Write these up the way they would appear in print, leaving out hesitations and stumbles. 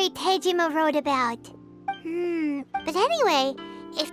story Tejima wrote about. But anyway, if...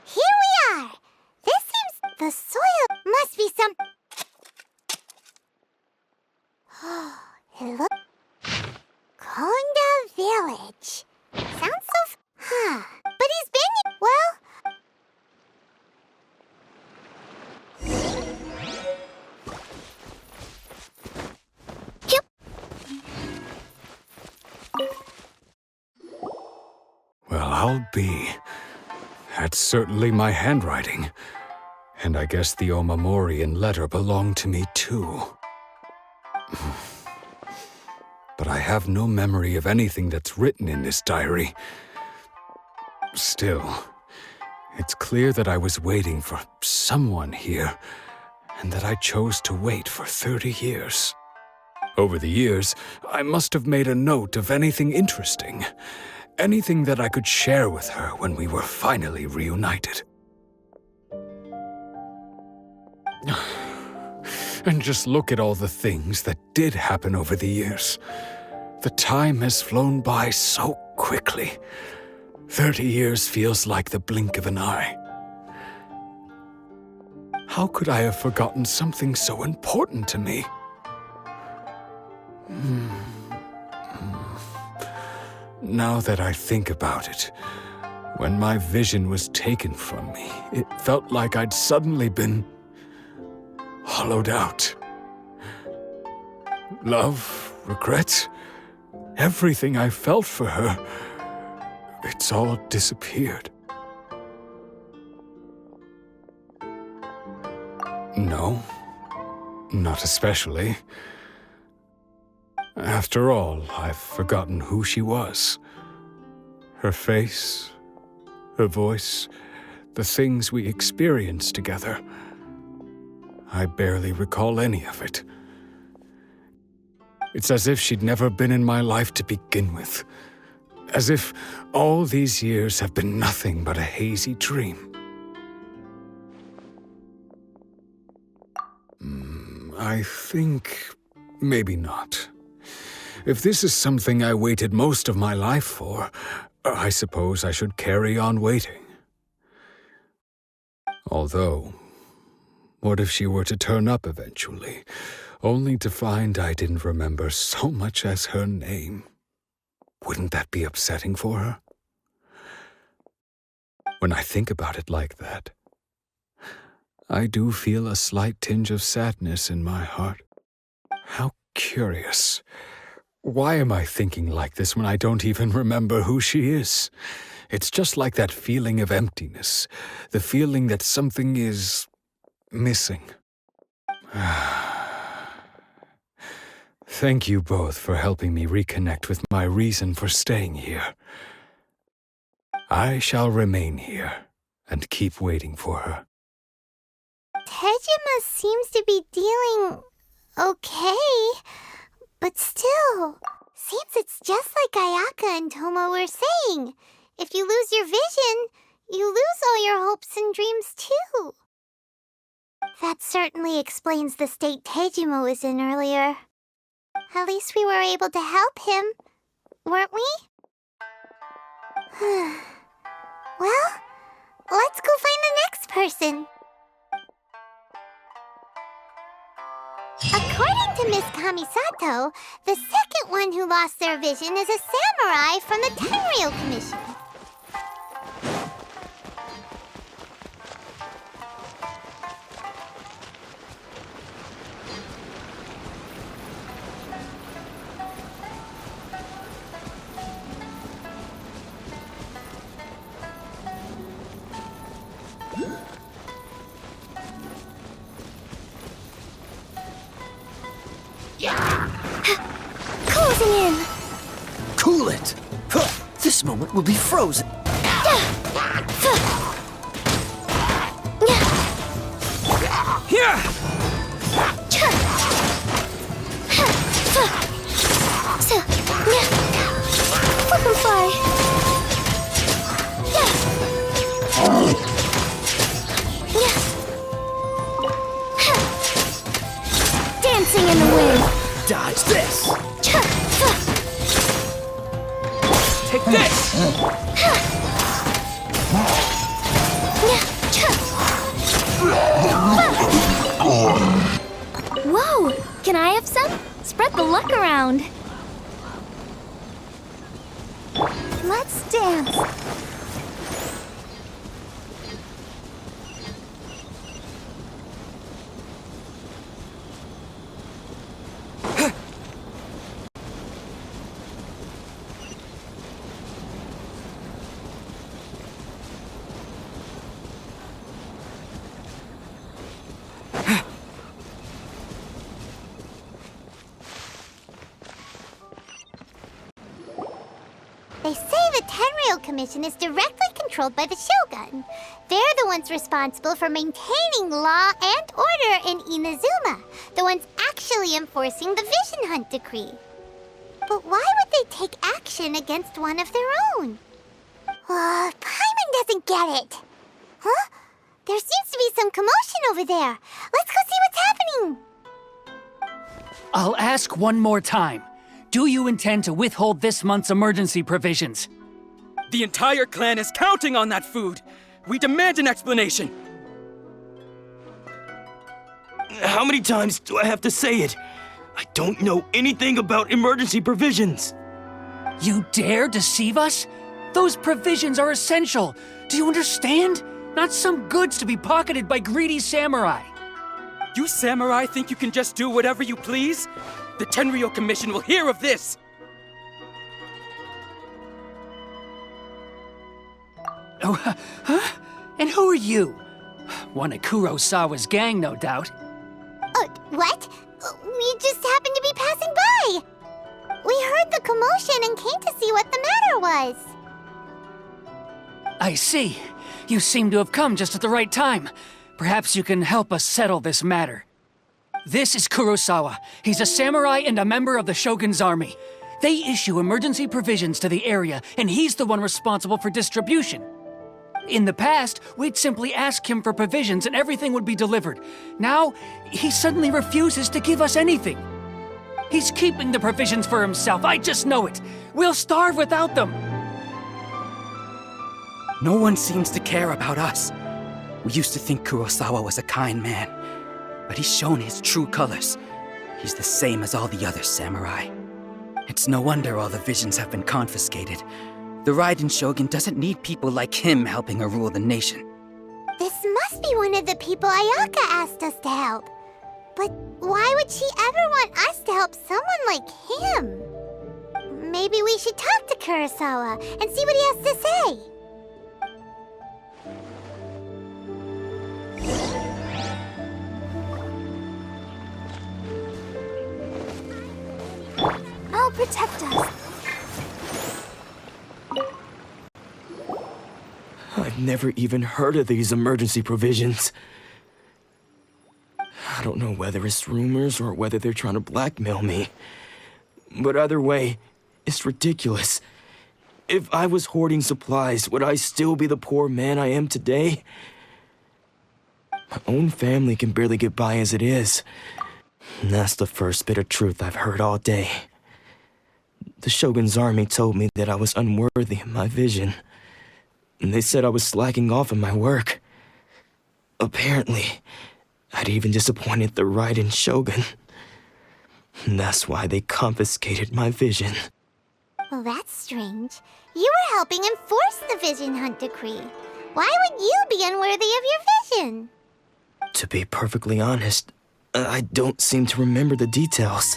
Here we are! This seems... the soil must be some... It looks... Konda Village. Sounds so... But he's been... well... Well, I'll be. That's certainly my handwriting. And I guess the Omamorian letter belonged to me too. But I have no memory of anything that's written in this diary. Still, it's clear that I was waiting for someone here, and that I chose to wait for 30 years. Over the years, I must have made a note of anything interesting. Anything that I could share with her when we were finally reunited. And just look at all the things that did happen over the years. The time has flown by so quickly. 30 years feels like the blink of an eye. How could I have forgotten something so important to me? Now that I think about it, when my vision was taken from me, it felt like I'd suddenly been hollowed out. Love, regret, everything I felt for her, it's all disappeared. No, not especially. After all, I've forgotten who she was. Her face, her voice, the things we experienced together. I barely recall any of it. It's as if she'd never been in my life to begin with. As if all these years have been nothing but a hazy dream. I think maybe not. If this is something I waited most of my life for, I suppose I should carry on waiting. Although, what if she were to turn up eventually, only to find I didn't remember so much as her name? Wouldn't that be upsetting for her? When I think about it like that, I do feel a slight tinge of sadness in my heart. How curious. Why am I thinking like this when I don't even remember who she is? It's just like that feeling of emptiness, the feeling that something is missing. Thank you both for helping me reconnect with my reason for staying here. I shall remain here and keep waiting for her. Tejima seems to be dealing okay, but still, seems it's just like Ayaka and Tomo were saying. If you lose your vision, you lose all your hopes and dreams too. That certainly explains the state Tejima was in earlier. At least we were able to help him, weren't we? Well, let's go find the next person. According to Miss Kamisato, the second one who lost their vision is a samurai from the Tenryou Commission. this moment will be frozen. Dancing in the wind. Dodge this! Take this! Whoa! Can I have some? Spread the luck around. Let's dance. They say the Tenryou Commission is directly controlled by the Shogun. They're the ones responsible for maintaining law and order in Inazuma, the ones actually enforcing the Vision Hunt Decree. But why would they take action against one of their own? Paimon doesn't get it. Huh? There seems to be some commotion over there. Let's go see what's happening. I'll ask one more time. Do you intend to withhold this month's emergency provisions? The entire clan is counting on that food! We demand an explanation! How many times do I have to say it? I don't know anything about emergency provisions! You dare deceive us? Those provisions are essential. Do you understand? Not some goods to be pocketed by greedy samurai. You samurai think you can just do whatever you please? The Tenryou Commission will hear of this! Oh, huh? And who are you? One of Kurosawa's gang, no doubt. What? We just happened to be passing by. We heard the commotion and came to see what the matter was. I see. You seem to have come just at the right time. Perhaps you can help us settle this matter. This is Kurosawa. He's a samurai and a member of the Shogun's army. They issue emergency provisions to the area, and he's the one responsible for distribution. In the past, we'd simply ask him for provisions and everything would be delivered. Now, he suddenly refuses to give us anything. He's keeping the provisions for himself, I just know it. We'll starve without them. No one seems to care about us. We used to think Kurosawa was a kind man, but he's shown his true colors. He's the same as all the other samurai. It's no wonder all the visions have been confiscated. The Raiden Shogun doesn't need people like him helping her rule the nation. This must be one of the people Ayaka asked us to help. But why would she ever want us to help someone like him? Maybe we should talk to Kurosawa and see what he has to say. I'll protect us. I've never even heard of these emergency provisions. I don't know whether it's rumors or whether they're trying to blackmail me. But either way, it's ridiculous. If I was hoarding supplies, would I still be the poor man I am today? My own family can barely get by as it is. And that's the first bit of truth I've heard all day. The Shogun's army told me that I was unworthy of my vision. And they said I was slacking off in my work. Apparently, I'd even disappointed the Raiden Shogun. And that's why they confiscated my vision. Well, that's strange. You were helping enforce the Vision Hunt Decree. Why would you be unworthy of your vision? To be perfectly honest, I don't seem to remember the details.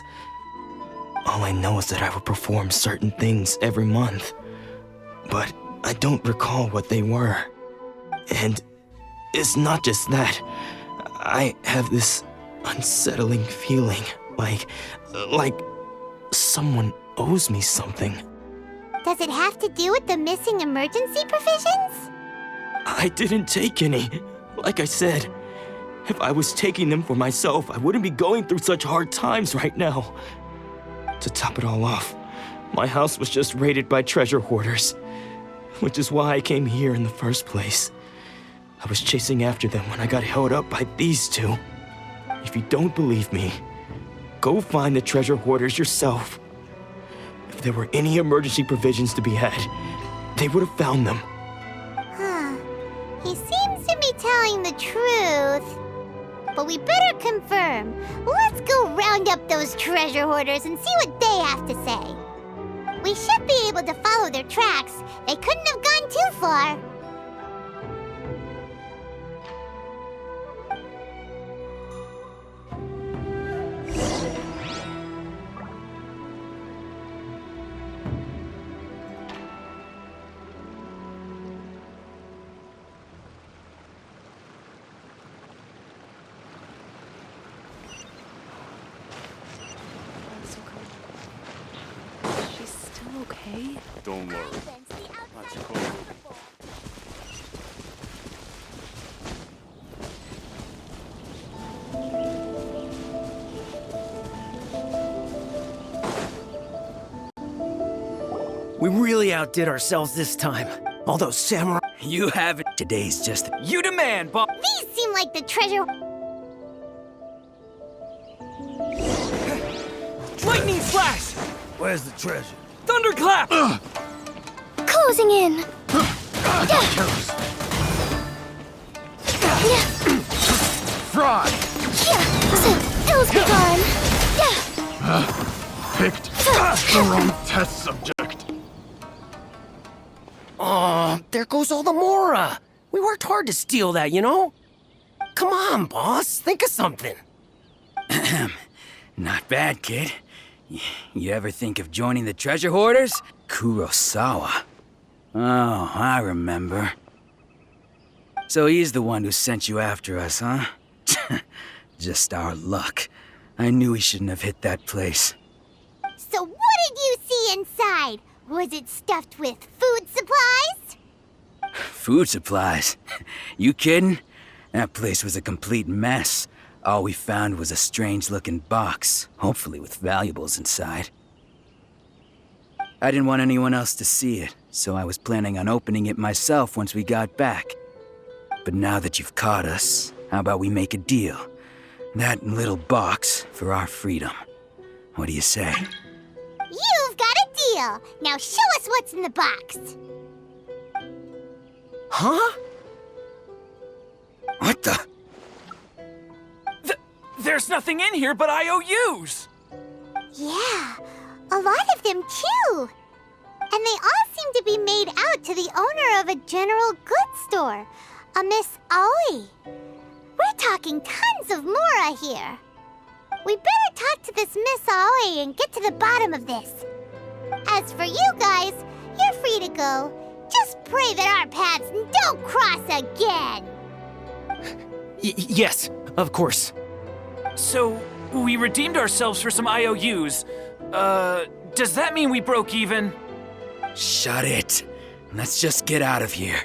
All I know is that I would perform certain things every month. But I don't recall what they were. And it's not just that. I have this unsettling feeling, like someone owes me something. Does it have to do with the missing emergency provisions? I didn't take any. Like I said, if I was taking them for myself, I wouldn't be going through such hard times right now. To top it all off, my house was just raided by treasure hoarders, which is why I came here in the first place. I was chasing after them when I got held up by these two. If you don't believe me, go find the treasure hoarders yourself. If there were any emergency provisions to be had, they would have found them. Huh. He seems to be telling the truth. But we better confirm. Let's go round up those treasure hoarders and see what they have to say. We should be able to follow their tracks. They couldn't have gone too far. She's still okay? Don't worry. That's cool. We really outdid ourselves this time. All those samurai. You have it. Today's just. You demand, boss. These seem like the treasure... Lightning slash! Where's the treasure? Thunderclap! Closing in. Fry! Ills be gone. Picked the wrong test subject. Aw, there goes all the Mora. We worked hard to steal that, you know? Come on, boss. Think of something. Not bad, kid. You ever think of joining the treasure hoarders? Kurosawa. Oh, I remember. So he's the one who sent you after us, huh? Just our luck. I knew he shouldn't have hit that place. So what did you see inside? Was it stuffed with food supplies? Food supplies? You kidding? That place was a complete mess. All we found was a strange-looking box, hopefully with valuables inside. I didn't want anyone else to see it, so I was planning on opening it myself once we got back. But now that you've caught us, how about we make a deal? That little box for our freedom. What do you say? You've got a deal. Now show us what's in the box. Huh? What the? There's nothing in here but IOUs! Yeah, a lot of them too. And they all seem to be made out to the owner of a general goods store, a Miss Aoi. We're talking tons of Mora here. We better talk to this Miss Aoi and get to the bottom of this. As for you guys, you're free to go. Just pray that our paths don't cross again. Yes, of course. So, we redeemed ourselves for some IOUs. Does that mean we broke even? Shut it. Let's just get out of here.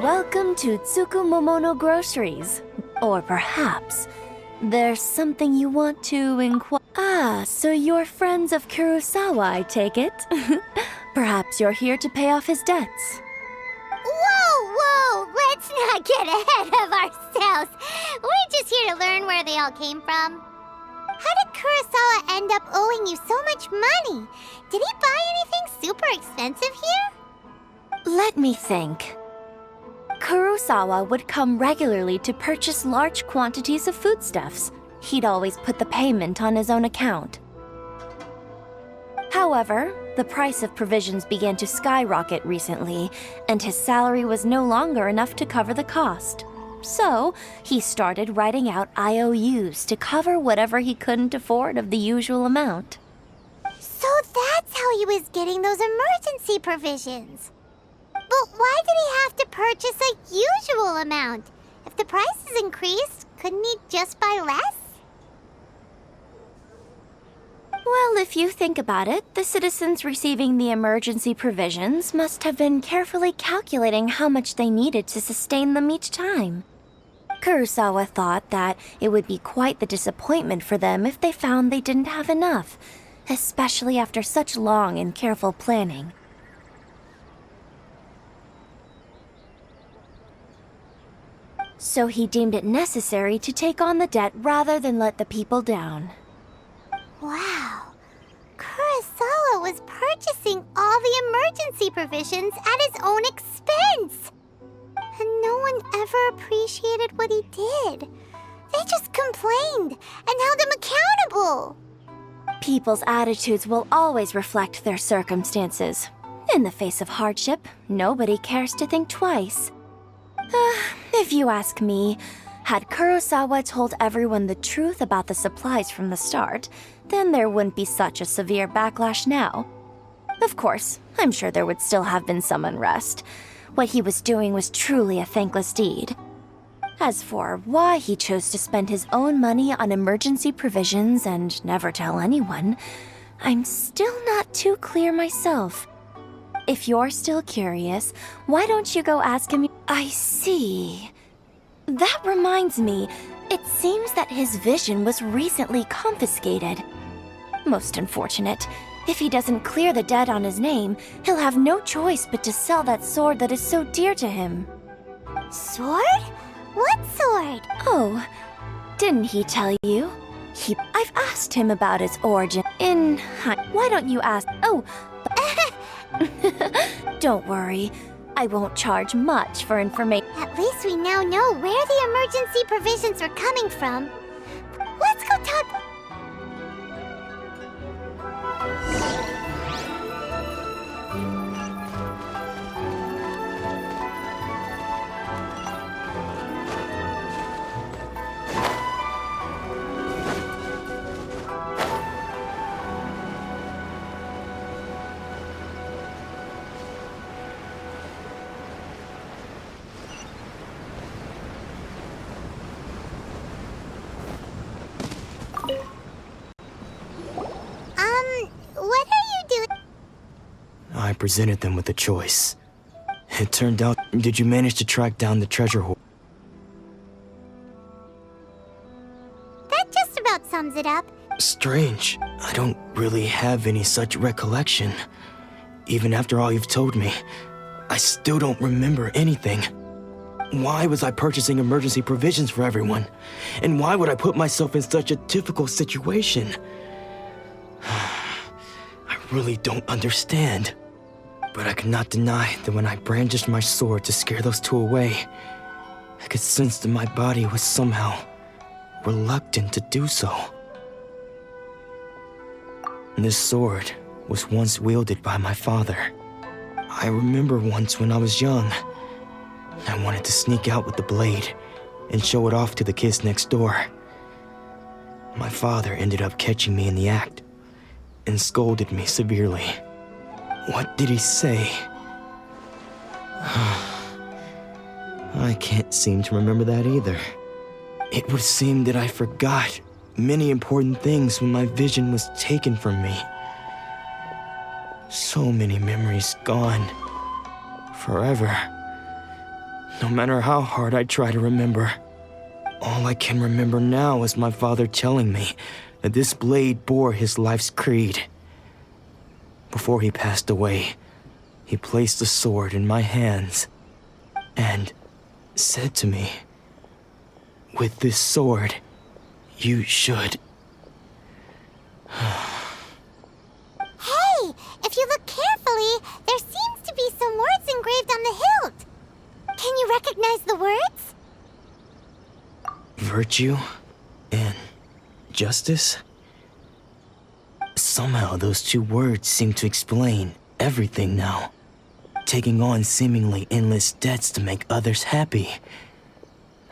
Welcome to Tsukumomono Groceries. Or perhaps There's something you want to inquire. Ah, so you're friends of Kurosawa, I take it? Perhaps you're here to pay off his debts. Whoa! Let's not get ahead of ourselves. We're just here to learn where they all came from. How did Kurosawa end up owing you so much money? Did he buy anything super expensive here? Let me think. Kurosawa would come regularly to purchase large quantities of foodstuffs. He'd always put the payment on his own account. However, the price of provisions began to skyrocket recently, and his salary was no longer enough to cover the cost. So, he started writing out IOUs to cover whatever he couldn't afford of the usual amount. So that's how he was getting those emergency provisions. But why did he have to purchase a usual amount? If the prices increased, couldn't he just buy less? Well, if you think about it, the citizens receiving the emergency provisions must have been carefully calculating how much they needed to sustain them each time. Kurosawa thought that it would be quite the disappointment for them if they found they didn't have enough, especially after such long and careful planning. So he deemed it necessary to take on the debt rather than let the people down. Wow. Kurosawa was purchasing all the emergency provisions at his own expense. And no one ever appreciated what he did. They just complained and held him accountable. People's attitudes will always reflect their circumstances. In the face of hardship, nobody cares to think twice. If you ask me, had Kurosawa told everyone the truth about the supplies from the start, then there wouldn't be such a severe backlash now. Of course, I'm sure there would still have been some unrest. What he was doing was truly a thankless deed. As for why he chose to spend his own money on emergency provisions and never tell anyone, I'm still not too clear myself. If you're still curious, why don't you go ask him? I see. That reminds me, it seems that his vision was recently confiscated. Most unfortunate. If he doesn't clear the debt on his name, he'll have no choice but to sell that sword that is so dear to him. Sword? What sword? Oh, didn't he tell you? I've asked him about its origin. Why don't you ask? Oh, don't worry. I won't charge much for information. At least we now know where the emergency provisions were coming from. Let's go talk. What are you doing? I presented them with a choice. It turned out, did you manage to track down the treasure hoard? That just about sums it up. Strange. I don't really have any such recollection. Even after all you've told me, I still don't remember anything. Why was I purchasing emergency provisions for everyone? And why would I put myself in such a difficult situation? I really don't understand. But I cannot deny that when I brandished my sword to scare those two away, I could sense that my body was somehow reluctant to do so. This sword was once wielded by my father. I remember once when I was young, I wanted to sneak out with the blade and show it off to the kids next door. My father ended up catching me in the act and scolded me severely. What did he say? I can't seem to remember that either. It would seem that I forgot many important things when my vision was taken from me. So many memories gone. Forever. No matter how hard I try to remember, All I can remember now is my father telling me that this blade bore his life's creed. Before he passed away, he placed the sword in my hands and said to me, "With this sword, you should..." Hey, if you look carefully, there seems to be some words engraved on the hilt. Can you recognize the words? Virtue and justice? Somehow those two words seem to explain everything now. Taking on seemingly endless debts to make others happy.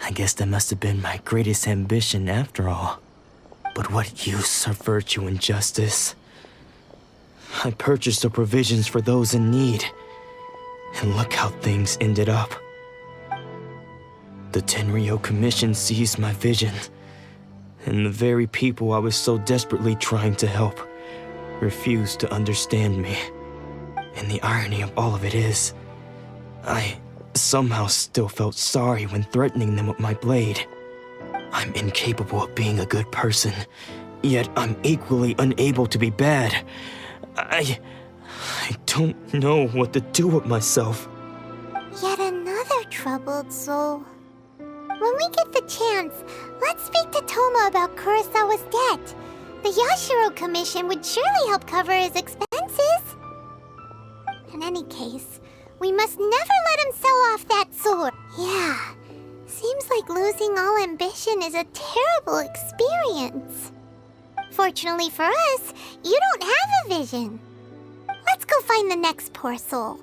I guess that must have been my greatest ambition after all. But what use are virtue and justice? I purchased the provisions for those in need. And look how things ended up. The Tenryo Commission seized my vision. And the very people I was so desperately trying to help refused to understand me. And the irony of all of it is, I somehow still felt sorry when threatening them with my blade. I'm incapable of being a good person, yet I'm equally unable to be bad. I don't know what to do with myself. Yet another troubled soul. When we get the chance, let's speak to Toma about Kurosawa's debt. The Yashiro Commission would surely help cover his expenses. In any case, we must never let him sell off that sword. Yeah, seems like losing all ambition is a terrible experience. Fortunately for us, you don't have a vision. Let's go find the next poor soul.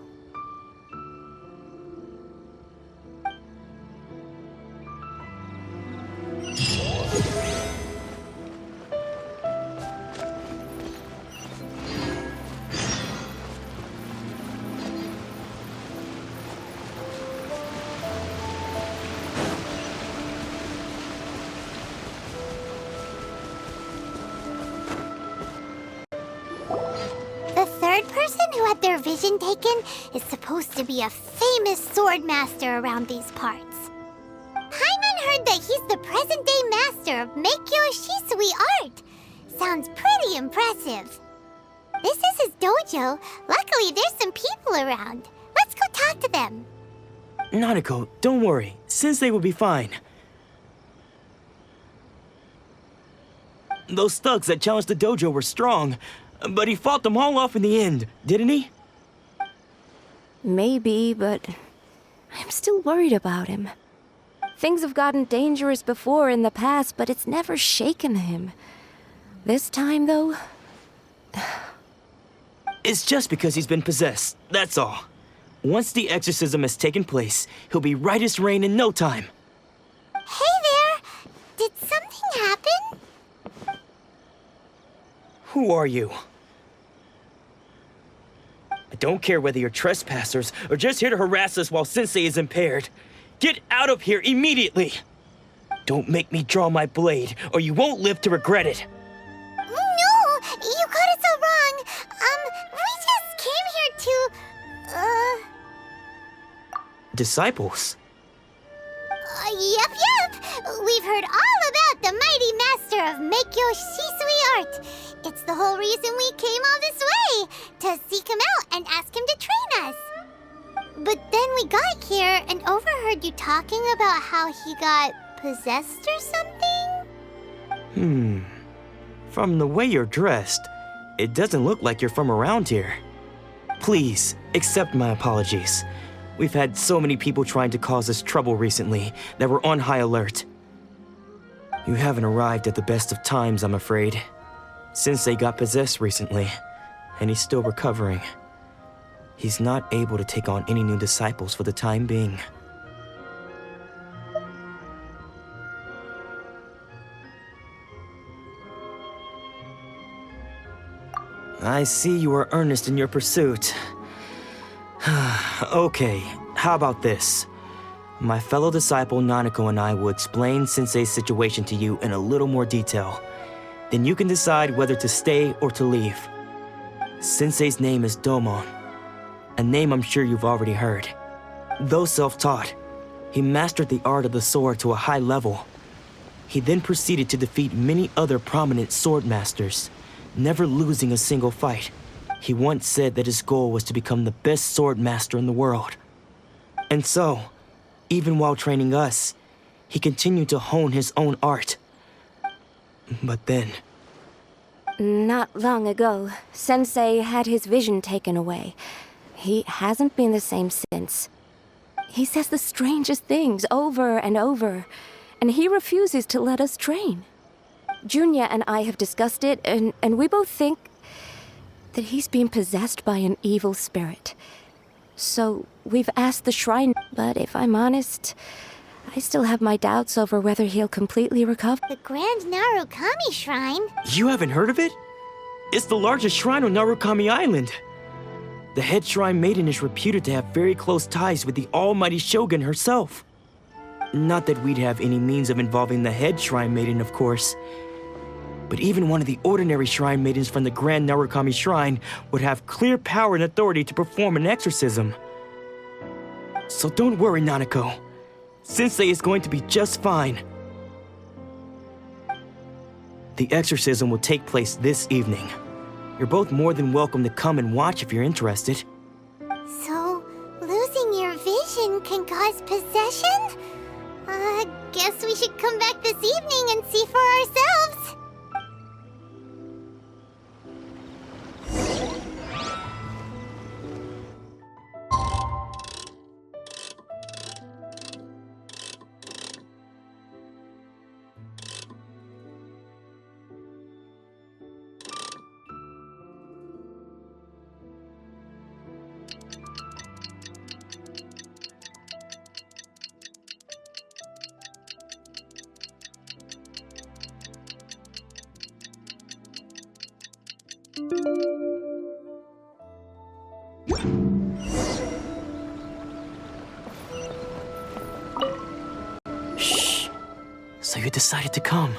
The third person who had their vision taken is supposed to be a famous sword master around these parts. Paimon heard that he's the present-day master of Meikyo Shisui art. Sounds pretty impressive. This is his dojo. Luckily, there's some people around. Let's go talk to them. Nanako, don't worry. Sensei will be fine. Those thugs that challenged the dojo were strong, but he fought them all off in the end, didn't he? Maybe, but I'm still worried about him. Things have gotten dangerous before in the past, but it's never shaken him. This time, though... It's just because he's been possessed, that's all. Once the exorcism has taken place, he'll be right as rain in no time. Hey there! Did something happen? Who are you? I don't care whether you're trespassers or just here to harass us while Sensei is impaired. Get out of here immediately! Don't make me draw my blade, or you won't live to regret it. No! You got it so wrong! We just came here to... Disciples? Yep. We've heard all about the mighty master of Meikyo Shisui art. It's the whole reason we came all this way, to seek him out and ask him to train us. But then we got here and overheard you talking about how he got possessed or something? From the way you're dressed, it doesn't look like you're from around here. Please, accept my apologies. We've had so many people trying to cause us trouble recently that we're on high alert. You haven't arrived at the best of times, I'm afraid. Sensei got possessed recently, and he's still recovering. He's not able to take on any new disciples for the time being. I see you are earnest in your pursuit. Okay, how about this? My fellow disciple Nanako and I will explain Sensei's situation to you in a little more detail. Then you can decide whether to stay or to leave. Sensei's name is Domon, a name I'm sure you've already heard. Though self-taught, he mastered the art of the sword to a high level, He then proceeded to defeat many other prominent sword masters, never losing a single fight. He once said that his goal was to become the best sword master in the world. And so, even while training us, he continued to hone his own art. But then... Not long ago, Sensei had his vision taken away. He hasn't been the same since. He says the strangest things over and over, and he refuses to let us train. Junya and I have discussed it, and we both think that he's been possessed by an evil spirit. So we've asked the shrine, but if I'm honest, I still have my doubts over whether he'll completely recover. The Grand Narukami Shrine? You haven't heard of it? It's the largest shrine on Narukami Island. The head shrine maiden is reputed to have very close ties with the almighty shogun herself. Not that we'd have any means of involving the head shrine maiden, of course. But even one of the ordinary shrine maidens from the Grand Narukami Shrine would have clear power and authority to perform an exorcism. So don't worry, Nanako. Sensei is going to be just fine. The exorcism will take place this evening. You're both more than welcome to come and watch if you're interested. So, losing your vision can cause possession? Guess we should come back this evening and see for ourselves. Shh. So you decided to come.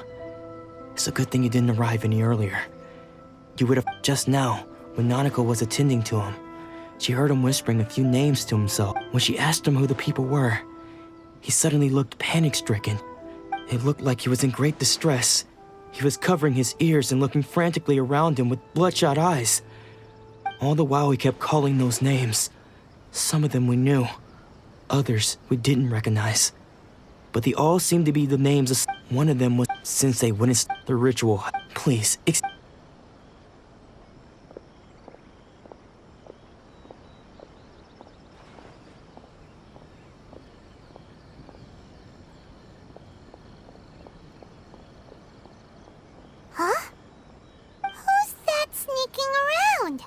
It's a good thing you didn't arrive any earlier. You would have just now, when Nanako was attending to him. She heard him whispering a few names to himself. When she asked him who the people were, he suddenly looked panic-stricken. It looked like he was in great distress. He was covering his ears and looking frantically around him with bloodshot eyes. All the while he kept calling those names. Some of them we knew. Others we didn't recognize. But they all seemed to be the names of... One of them was Sensei witnessed the ritual. Please, Huh? Who's that sneaking around?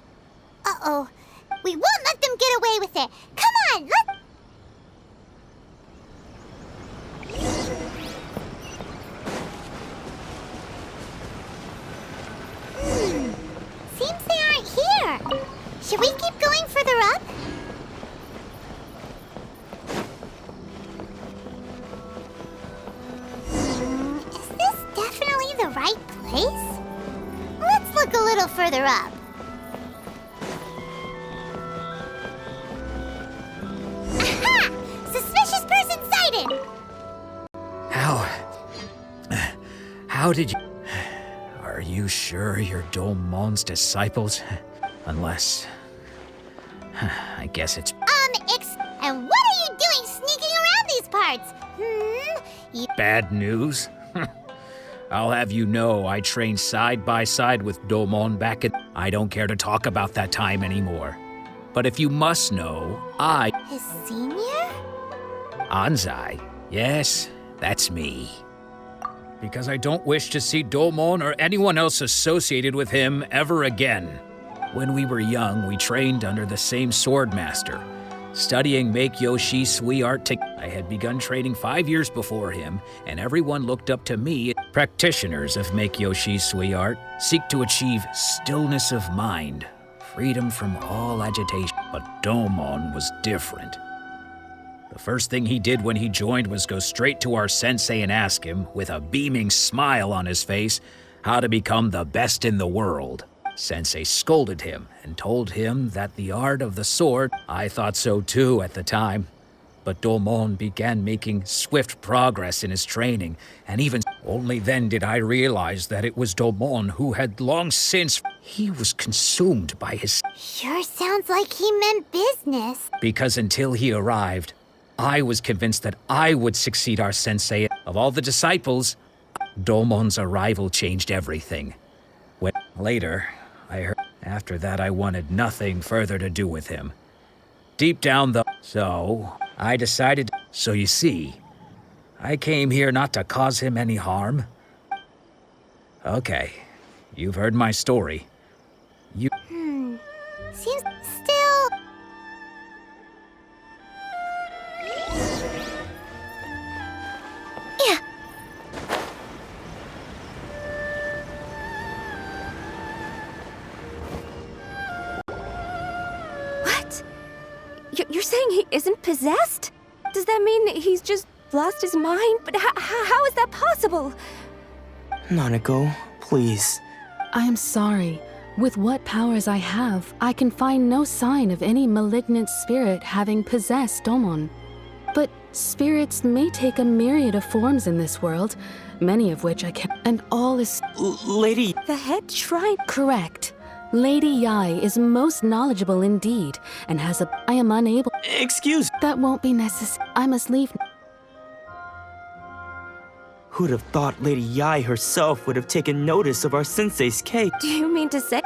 Uh-oh. We won't let them get away with it. Come on, let's... Seems they aren't here. Should we keep going further up? Is this definitely the right place? Let's look a little further up. Aha! Suspicious person sighted! How did you... Are you sure you're Domon's disciples? Unless... I guess it's... And what are you doing sneaking around these parts? You... Bad news? I'll have you know I trained side by side with Domon back in... I don't care to talk about that time anymore. But if you must know, His senior? Anzai. Yes, that's me. Because I don't wish to see Domon or anyone else associated with him ever again. When we were young, we trained under the same sword master, studying Make-Yoshi Sui art. I had begun training 5 years before him, and everyone looked up to me. Practitioners of Make-Yoshi Sui art seek to achieve stillness of mind, freedom from all agitation. But Domon was different. The first thing he did when he joined was go straight to our sensei and ask him, with a beaming smile on his face, how to become the best in the world. Sensei scolded him and told him that the art of the sword, I thought so too at the time, But Domon began making swift progress in his training, and even only then did I realize that it was Domon who had long since... He was consumed by his... Sure sounds like he meant business. Because until he arrived, I was convinced that I would succeed our sensei. Of all the disciples, Domon's arrival changed everything. When later, I heard... After that, I wanted nothing further to do with him. Deep down, though... So, I decided... So you see, I came here not to cause him any harm. Okay, you've heard my story. You... Seems still... Yeah. What? You're saying he isn't possessed? Does that mean he's just lost his mind? But how is that possible? Nanako, please. I am sorry. With what powers I have, I can find no sign of any malignant spirit having possessed Domon. But spirits may take a myriad of forms in this world, many of which I can... And all is... Lady... The head shrine... Correct. Lady Yai is most knowledgeable indeed, and has a... I am unable... Excuse... That won't be necessary. I must leave... Who'd have thought Lady Yai herself would have taken notice of our sensei's case? Do you mean to say...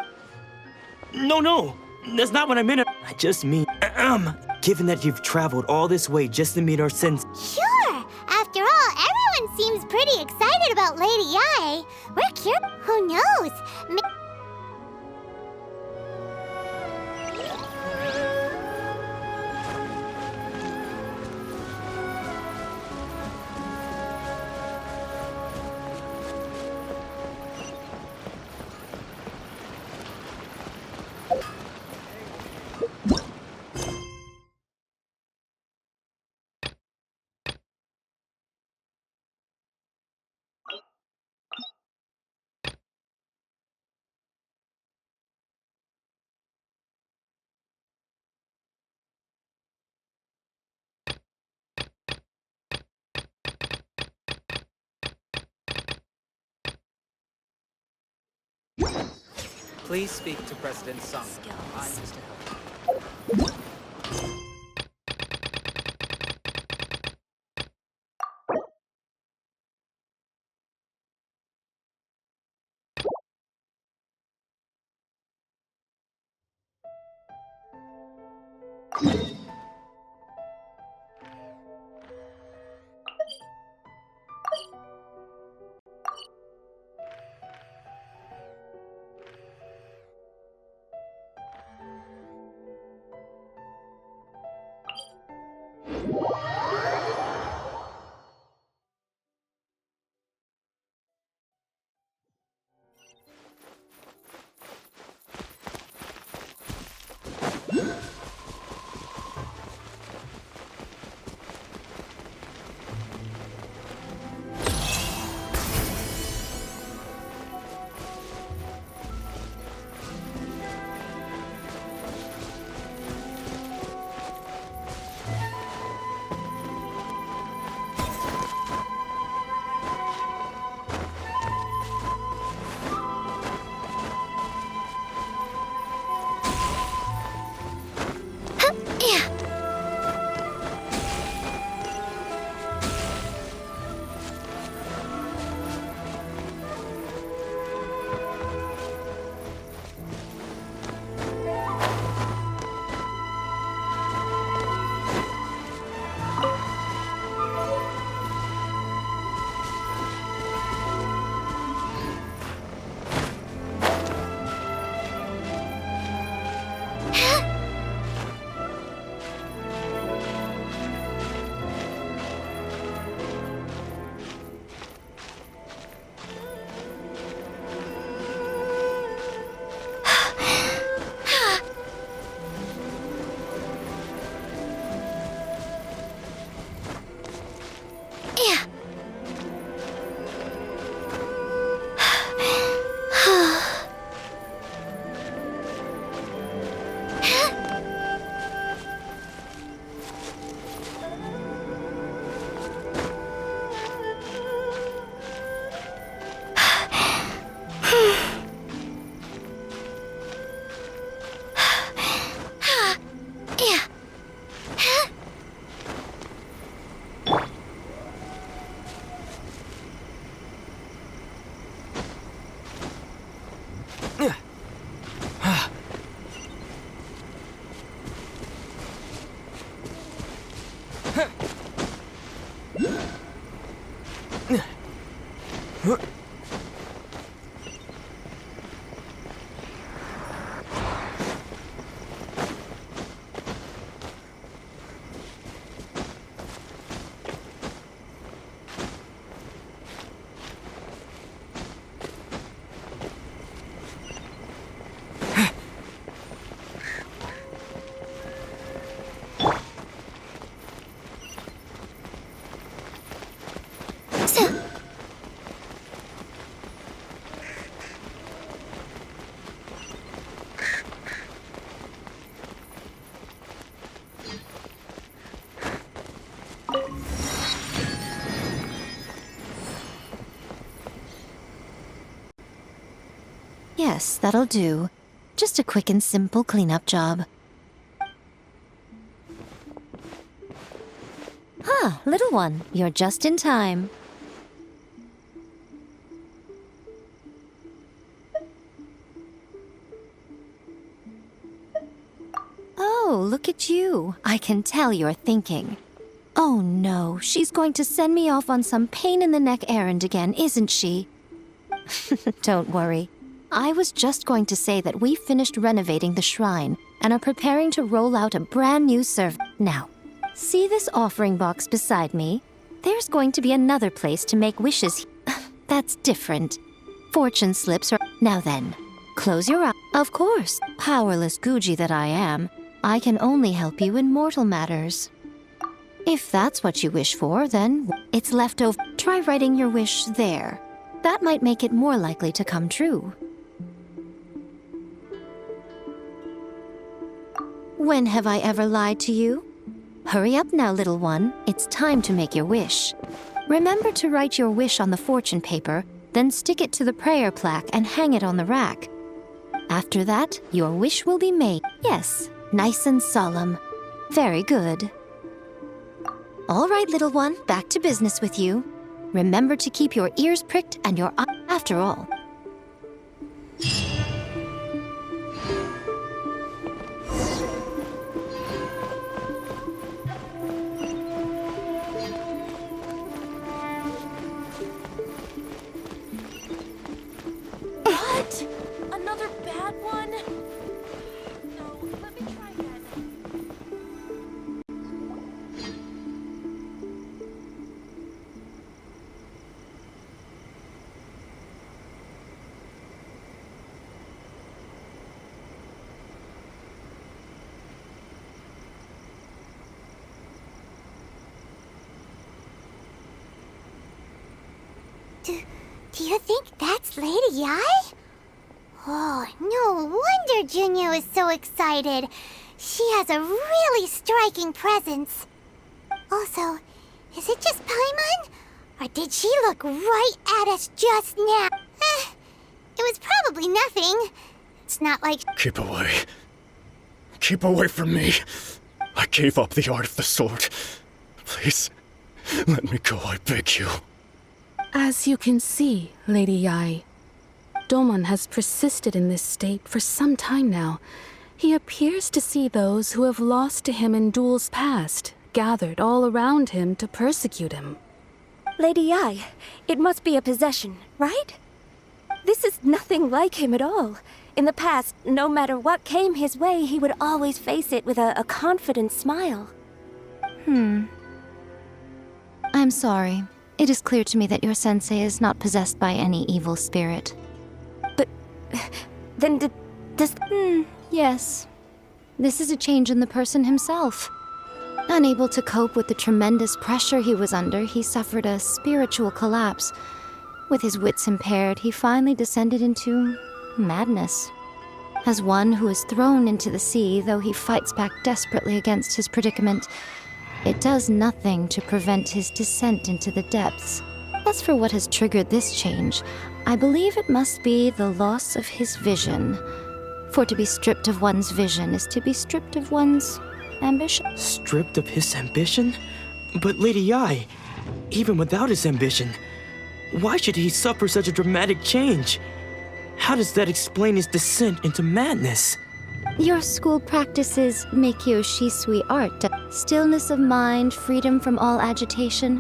No, that's not what I meant. I just mean, given that you've traveled all this way just to meet our sensei. Sure. After all, everyone seems pretty excited about Lady Yai. We're curious. Who knows? Please speak to President Sung. I'm Mr. Yes, that'll do. Just a quick and simple cleanup job. Ah, little one, you're just in time. Oh, look at you. I can tell you're thinking. Oh no, she's going to send me off on some pain-in-the-neck errand again, isn't she? Don't worry. I was just going to say that we finished renovating the shrine and are preparing to roll out a brand new Now, see this offering box beside me? There's going to be another place to make wishes. That's different. Fortune slips are... Now then, close your eyes. Of course, powerless Guji that I am, I can only help you in mortal matters. If that's what you wish for, then it's left over. Try writing your wish there. That might make it more likely to come true. When have I ever lied to you? Hurry up now, little one. It's time to make your wish. Remember to write your wish on the fortune paper, then stick it to the prayer plaque and hang it on the rack. After that, your wish will be made. Yes, nice and solemn. Very good. All right, little one, back to business with you. Remember to keep your ears pricked and your eyes after all. What? Another bad one? No, let me try again. Do you think that's Lady Yai? Oh, no wonder Junior is so excited. She has a really striking presence. Also, is it just Paimon? Or did she look right at us just now? It was probably nothing. It's not like... Keep away. Keep away from me. I gave up the art of the sword. Please, let me go, I beg you. As you can see, Lady Yai, Domon has persisted in this state for some time now. He appears to see those who have lost to him in duels past, gathered all around him to persecute him. Lady Yai, it must be a possession, right? This is nothing like him at all. In the past, no matter what came his way, he would always face it with a confident smile. I'm sorry. It is clear to me that your sensei is not possessed by any evil spirit. But... then does... Yes. This is a change in the person himself. Unable to cope with the tremendous pressure he was under, he suffered a spiritual collapse. With his wits impaired, he finally descended into madness. As one who is thrown into the sea, though he fights back desperately against his predicament, it does nothing to prevent his descent into the depths. As for what has triggered this change, I believe it must be the loss of his vision. For to be stripped of one's vision is to be stripped of one's ambition. Stripped of his ambition? But Lady Yai, even without his ambition, why should he suffer such a dramatic change? How does that explain his descent into madness? Your school practices Meikyo Shisui art. Stillness of mind, freedom from all agitation.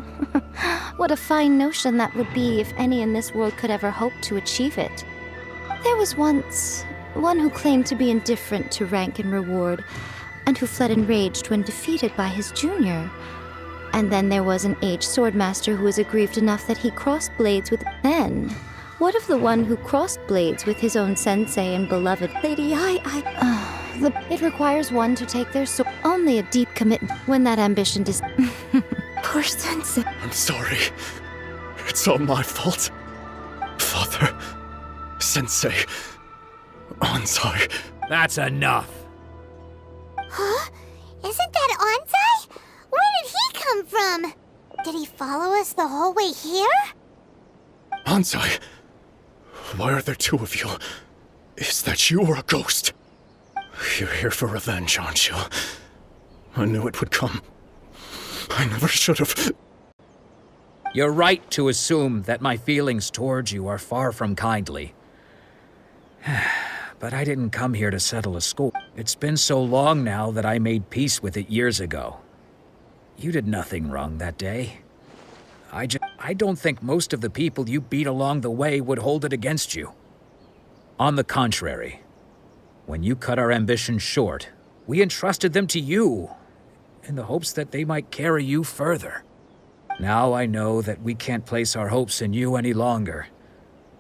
What a fine notion that would be if any in this world could ever hope to achieve it. There was once one who claimed to be indifferent to rank and reward, and who fled enraged when defeated by his junior. And then there was an aged swordmaster who was aggrieved enough that he crossed blades with... Then, what of the one who crossed blades with his own sensei and beloved Lady It requires one to take their sword. Only a deep commitment when that ambition is... Poor sensei. I'm sorry. It's all my fault. Father, Sensei, Ansai. That's enough. Huh? Isn't that Ansai? Where did he come from? Did he follow us the whole way here? Ansai, why are there two of you? Is that you or a ghost? You're here for revenge, aren't you? I knew it would come. I never should have. You're right to assume that my feelings towards you are far from kindly. But I didn't come here to settle a score. It's been so long now that I made peace with it years ago. You did nothing wrong that day. I don't think most of the people you beat along the way would hold it against you. On the contrary, when you cut our ambitions short, we entrusted them to you, in the hopes that they might carry you further. Now I know that we can't place our hopes in you any longer,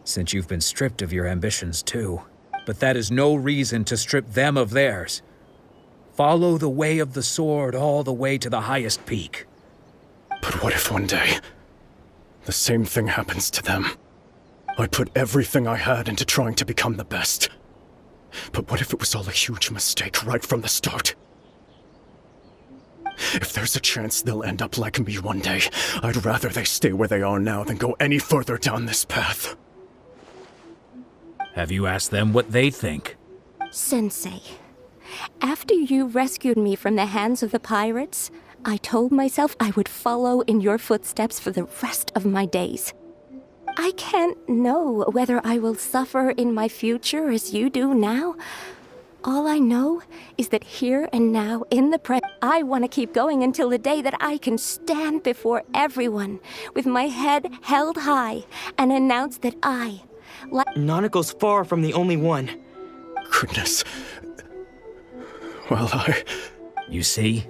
since you've been stripped of your ambitions too. But that is no reason to strip them of theirs. Follow the way of the sword all the way to the highest peak. But what if one day, the same thing happens to them? I put everything I had into trying to become the best. But what if it was all a huge mistake right from the start? If there's a chance they'll end up like me one day, I'd rather they stay where they are now than go any further down this path. Have you asked them what they think? Sensei, after you rescued me from the hands of the pirates, I told myself I would follow in your footsteps for the rest of my days. I can't know whether I will suffer in my future as you do now. All I know is that here and now, in the present, I want to keep going until the day that I can stand before everyone with my head held high and announce that I, like Nanako's far from the only one. Goodness. Well, You see?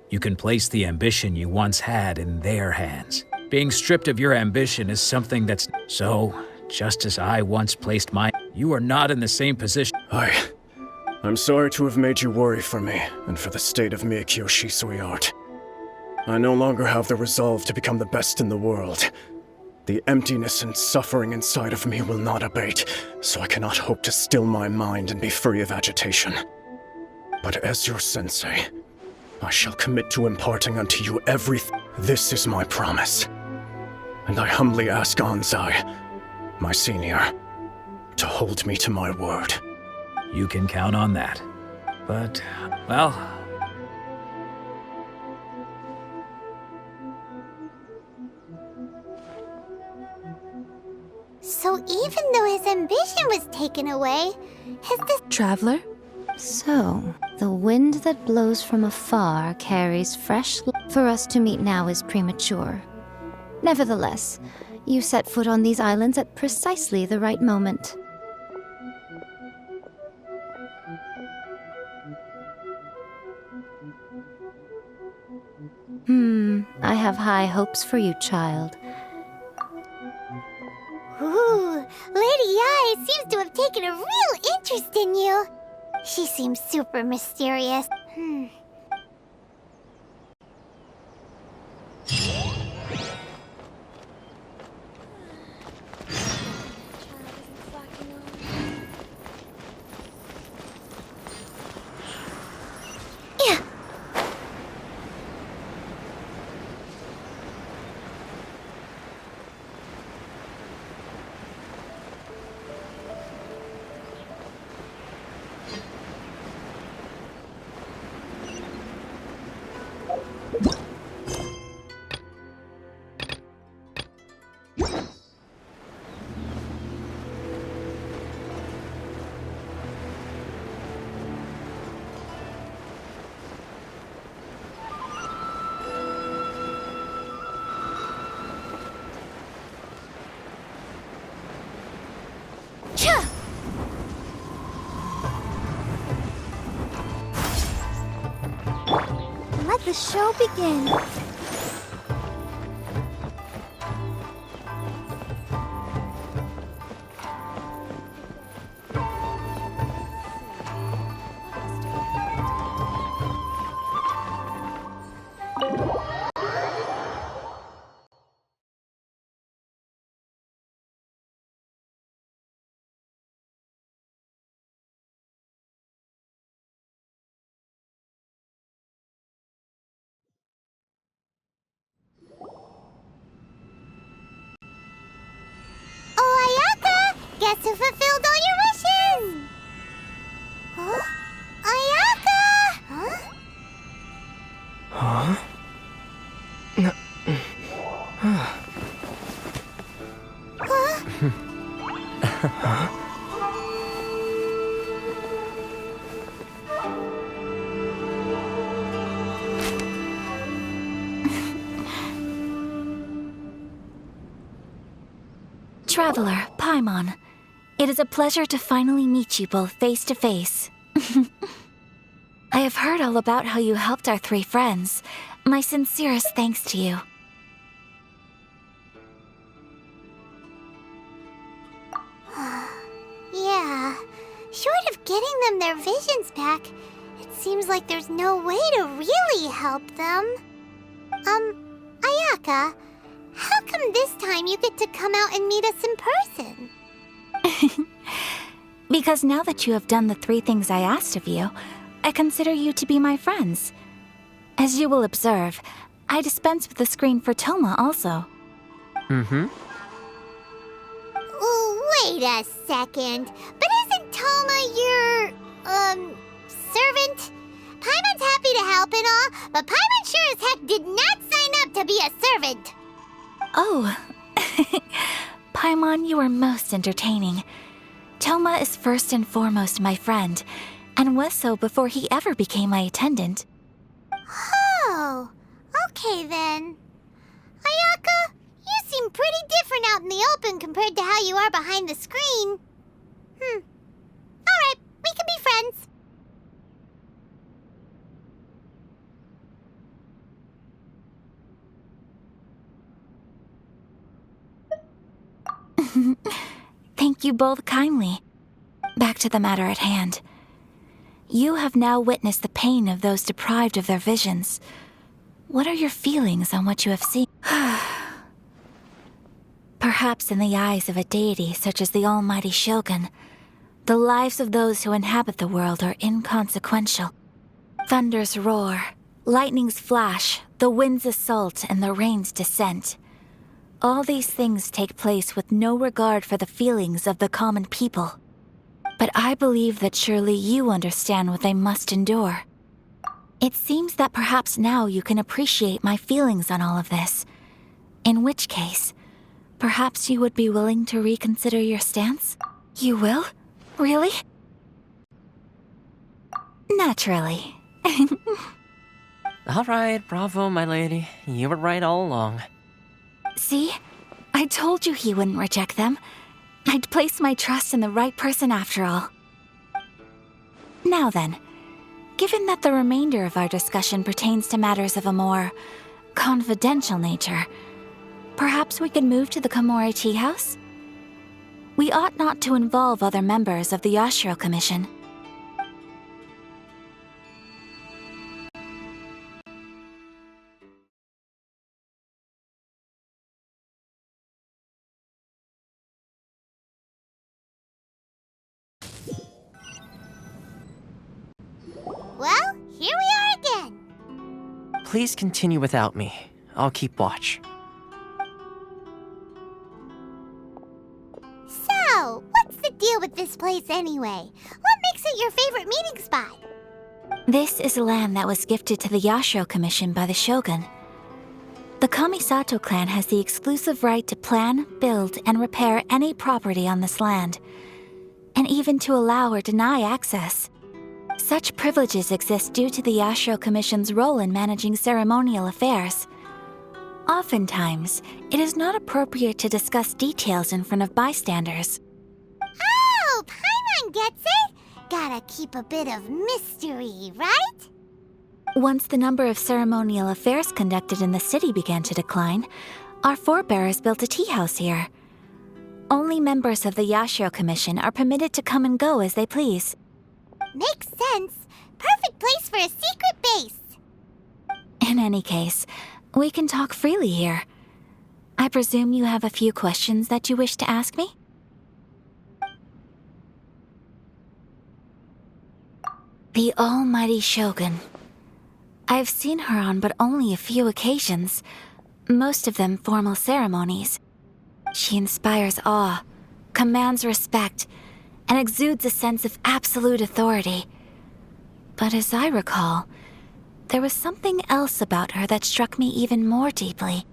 You can place the ambition you once had in their hands. Being stripped of your ambition is something that's... So, just as I once placed mine, you are not in the same position. I'm sorry to have made you worry for me, and for the state of Miyakyo Shisui art. I no longer have the resolve to become the best in the world. The emptiness and suffering inside of me will not abate, so I cannot hope to still my mind and be free of agitation. But as your sensei, I shall commit to imparting unto you everything. This is my promise. And I humbly ask Anzai, my senior, to hold me to my word. You can count on that. But, well... So even though his ambition was taken away, his Traveler? So, the wind that blows from afar carries fresh... For us to meet now is premature. Nevertheless, you set foot on these islands at precisely the right moment. I have high hopes for you, child. Ooh, Lady Ai seems to have taken a real interest in you. She seems super mysterious. Yeah. Let the show begin. Oh, Ayaka! Guess who fulfilled all your wishes? traveler, Paimon. It is a pleasure to finally meet you both face to face. I have heard all about how you helped our 3 friends. My sincerest thanks to you. Yeah, short of getting them their visions back, it seems like there's no way to really help them. Ayaka, how come this time you get to come out and meet us in person? Because now that you have done the 3 things I asked of you, I consider you to be my friends. As you will observe, I dispense with the screen for Toma also. Wait a second. But isn't Toma your, servant? Paimon's happy to help and all, but Paimon sure as heck did not sign up to be a servant. Oh. Paimon, you are most entertaining. Toma is first and foremost my friend, and was so before he ever became my attendant. Oh, okay then. Ayaka, you seem pretty different out in the open compared to how you are behind the screen. Alright, we can be friends. Thank you both kindly. Back to the matter at hand. You have now witnessed the pain of those deprived of their visions. What are your feelings on what you have seen? Perhaps in the eyes of a deity such as the almighty Shogun, the lives of those who inhabit the world are inconsequential. Thunders roar, lightnings flash, the winds assault, and the rains descent. All these things take place with no regard for the feelings of the common people. But I believe that surely you understand what they must endure. It seems that perhaps now you can appreciate my feelings on all of this. In which case, perhaps you would be willing to reconsider your stance? You will? Really? Naturally. All right, bravo, my lady. You were right all along. See? I told you he wouldn't reject them. I'd placed my trust in the right person after all. Now then, given that the remainder of our discussion pertains to matters of a more confidential nature, perhaps we could move to the Komori Tea House? We ought not to involve other members of the Yashiro Commission. Well, here we are again. Please continue without me. I'll keep watch. So, what's the deal with this place anyway? What makes it your favorite meeting spot? This is land that was gifted to the Yashiro Commission by the Shogun. The Kamisato clan has the exclusive right to plan, build, and repair any property on this land, and even to allow or deny access. Such privileges exist due to the Yashiro Commission's role in managing ceremonial affairs. Oftentimes, it is not appropriate to discuss details in front of bystanders. Oh, Paimon gets it! Gotta keep a bit of mystery, right? Once the number of ceremonial affairs conducted in the city began to decline, our forebears built a tea house here. Only members of the Yashiro Commission are permitted to come and go as they please. Makes sense. Perfect place for a secret base. In any case, we can talk freely here. I presume you have a few questions that you wish to ask me? The almighty Shogun. I've seen her on but only a few occasions, most of them formal ceremonies. She inspires awe, commands respect, and exudes a sense of absolute authority. But as I recall, there was something else about her that struck me even more deeply.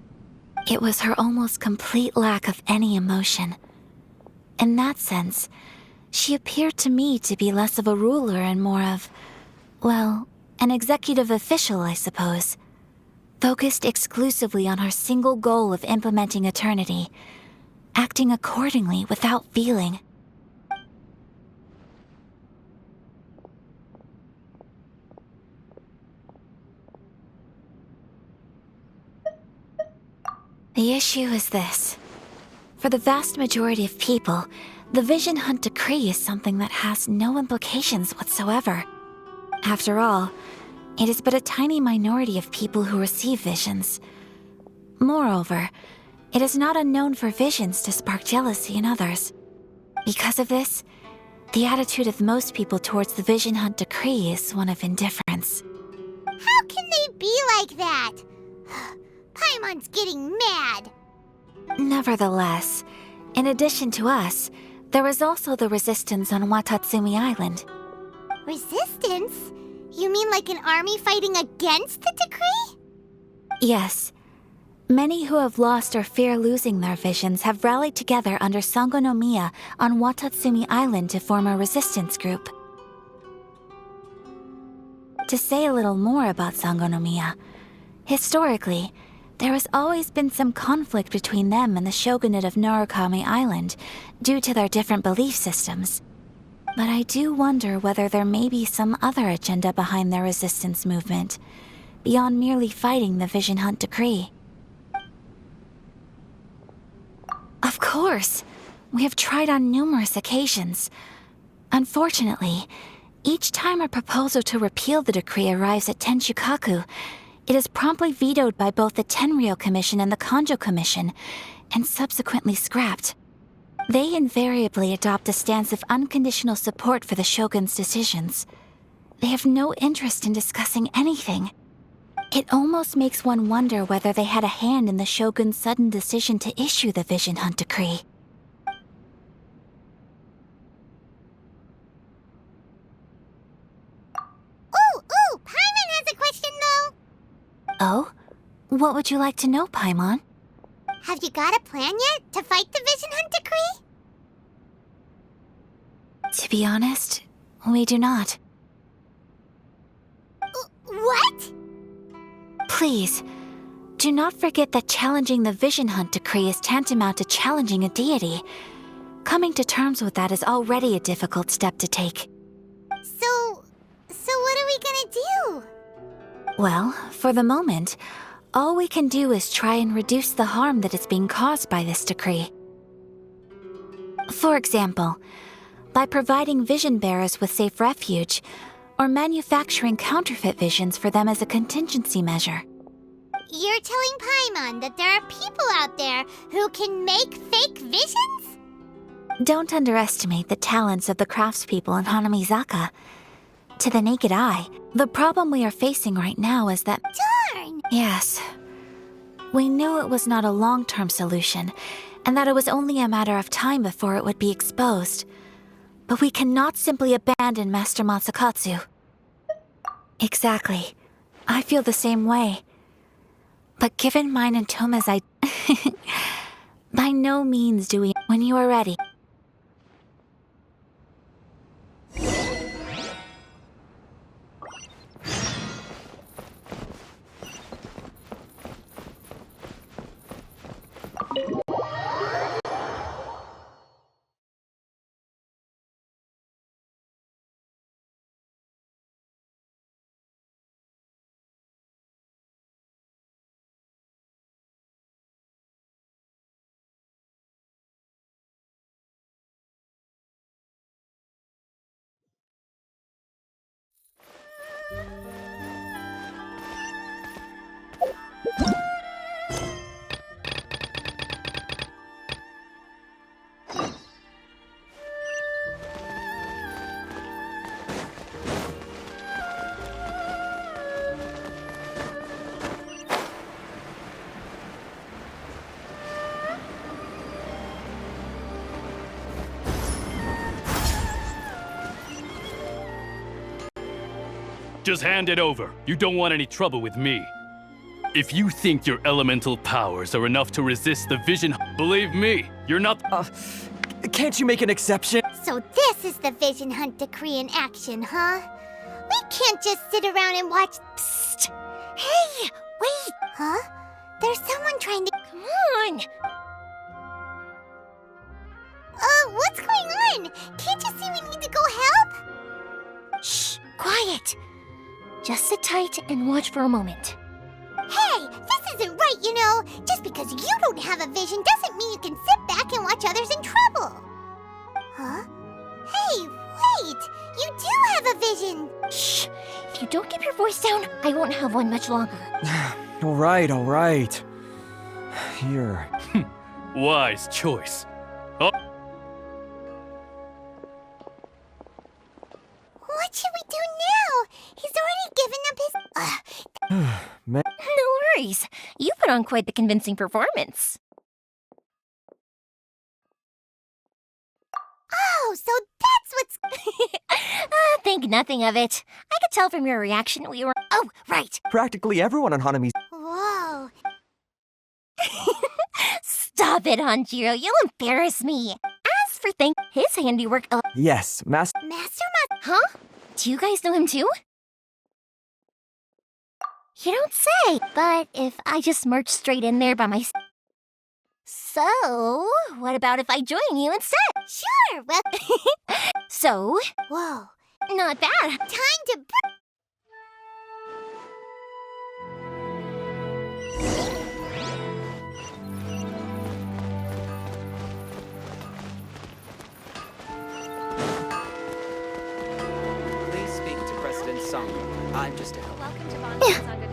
It was her almost complete lack of any emotion. In that sense, she appeared to me to be less of a ruler and more of, well, an executive official, I suppose. Focused exclusively on her single goal of implementing eternity, acting accordingly without feeling. The issue is this. For the vast majority of people, the Vision Hunt Decree is something that has no implications whatsoever. After all, it is but a tiny minority of people who receive visions. Moreover, it is not unknown for visions to spark jealousy in others. Because of this, the attitude of most people towards the Vision Hunt Decree is one of indifference. How can they be like that? Paimon's getting mad. Nevertheless, in addition to us, there is also the resistance on Watatsumi Island. Resistance? You mean like an army fighting against the decree? Yes. Many who have lost or fear losing their visions have rallied together under Sangonomiya on Watatsumi Island to form a resistance group. To say a little more about Sangonomiya, historically, there has always been some conflict between them and the shogunate of Narukami Island due to their different belief systems. But I do wonder whether there may be some other agenda behind their resistance movement, beyond merely fighting the Vision Hunt Decree. Of course, we have tried on numerous occasions. Unfortunately, each time a proposal to repeal the decree arrives at Tenshukaku, it is promptly vetoed by both the Tenryou Commission and the Kanjo Commission, and subsequently scrapped. They invariably adopt a stance of unconditional support for the Shogun's decisions. They have no interest in discussing anything. It almost makes one wonder whether they had a hand in the Shogun's sudden decision to issue the Vision Hunt Decree. Ooh, Paimon has a question though. Oh? What would you like to know, Paimon? Have you got a plan yet to fight the Vision Hunt Decree? To be honest, we do not. What? Please, do not forget that challenging the Vision Hunt Decree is tantamount to challenging a deity. Coming to terms with that is already a difficult step to take. So what are we gonna do? Well, for the moment, all we can do is try and reduce the harm that is being caused by this decree. For example, by providing vision bearers with safe refuge, or manufacturing counterfeit visions for them as a contingency measure. You're telling Paimon that there are people out there who can make fake visions? Don't underestimate the talents of the craftspeople in Hanamizaka. To the naked eye, the problem we are facing right now is that— Darn! Yes. We knew it was not a long-term solution, and that it was only a matter of time before it would be exposed. But we cannot simply abandon Master Masakatsu. Exactly. I feel the same way. But given mine and Toma's by no means do we— When you are ready. Just hand it over. You don't want any trouble with me. If you think your elemental powers are enough to resist the vision, believe me, you're not— Can't you make an exception? So this is the Vision Hunt Decree in action, huh? We can't just sit around and watch— Psst! Hey! Wait! Huh? There's someone trying to— Come on! What's going on? Can't you see we need to go help? Shh, quiet. Just sit tight and watch for a moment. Hey, this isn't right, you know. Just because you don't have a vision doesn't mean you can sit back and watch others in trouble. Huh? Hey, wait! You do have a vision! Shh! If you don't keep your voice down, I won't have one much longer. All right. Here. Wise choice. Oh, What should we do now? He's already given up his... Man. No worries. You put on quite the convincing performance. Oh, so that's what's... Think nothing of it. I could tell from your reaction we were... Oh, right. Practically everyone on Hanami's. Whoa. Stop it, Hanjiro. You'll embarrass me. As for his handiwork... Yes, Master. Huh? Do you guys know him too? You don't say. But if I just march straight in there by myself... So, what about if I join you instead? Sure, well... So... Whoa. Not bad. Time to... Please speak to President Sung. I'm just a helper. Welcome to